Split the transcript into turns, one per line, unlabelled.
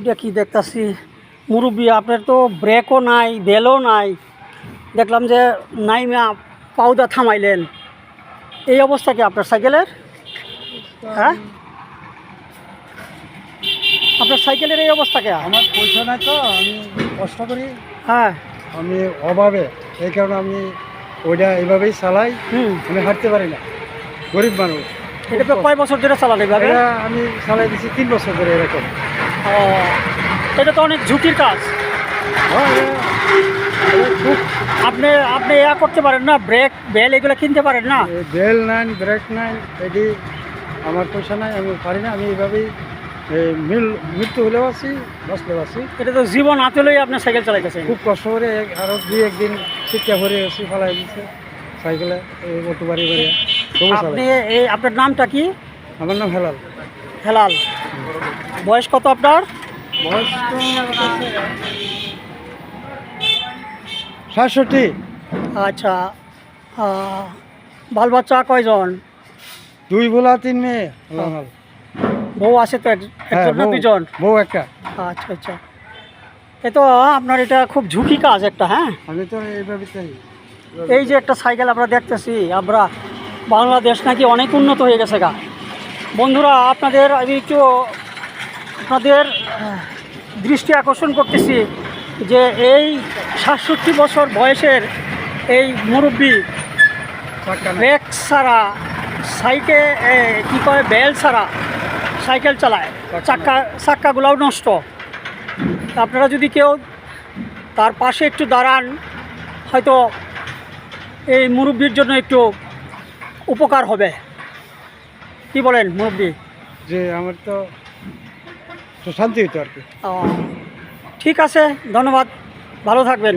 এটা কি দেখতাছি মুরব্বী, আপনার তো ব্রেকও নাই, বেলও নাই, দেখলাম যে নাইমা পাউদা থামাইলেন। এই অবস্থা কি আপনার সাইকেলের? হ্যাঁ, আপনার সাইকেলের এই অবস্থা কে?
আমার পয়সা নাই তো, আমি কষ্ট করি,
হ্যাঁ,
আমি অভাবে, এই কারণে আমি ওইটা এইভাবেই চালাই। আমি হাঁটতে পারি না, গরিব মানুষ।
এটা তো কয় বছর ধরে চালান এইভাবে?
এটা আমি চালাই দিচ্ছি 3 বছর ধরে এরকম।
ও, এটা তো অনেক ঝুঁকির কাজ।
হ্যাঁ, খুব
আপনি আপনি ইয়া করতে পারেন না, ব্রেক বেল এগুলো কিনতে পারেন না?
বেল নাই, ব্রেক নাই, এটি আমার পয়সা নাই, আমি পারি না। আমি এইভাবেই মৃত্যু হলেও আছি, বাঁচলেও আছি।
এটা তো জীবন হাতে লই আপনি সাইকেল চালাইতেছেন।
খুব কষ্ট করে আরও 2-1 দিন শিক্ষা করে এসে ফেলাই দিচ্ছে সাইকেলে, অটো বাড়ি বাড়ি তবু
আপনি
চালাই।
এই আপনার নামটা কি?
আমার নাম হেলাল।
হেলাল। বয়স কত আপনার?
বয়স তো 67।
আচ্ছা, বাল বাচ্চা কয়জন?
2 বোলা 3 মেয়ে।
বউ আছে তো একজন না দুজন?
বউ একটা।
আচ্ছা আচ্ছা, এ তো আপনার এটা খুব ঝুঁকি কাজ একটা। হ্যাঁ,
আমি তো এইভাবে চাই।
এই যে একটা সাইকেল আমরা দেখতেছি, আমরা বাংলাদেশ নাকি অনেক উন্নত হয়ে গেছে গা। বন্ধুরা, আপনাদের আমি একটু আপনাদের দৃষ্টি আকর্ষণ করতেছি যে এই 67 বছর বয়সের এই মুরব্বী ব্রেক ছাড়া সাইকেল, কী করে, বেল ছাড়া সাইকেল চালায়, চাক্কাগুলাও নষ্ট। আপনারা যদি কেউ তার পাশে একটু দাঁড়ান, হয়তো এই মুরব্বির জন্য একটু উপকার হবে। কি বলেন মুরব্বি?
যে আমার তো শান্তি হইতো আর কি।
ঠিক আছে, ধন্যবাদ, ভালো থাকবেন।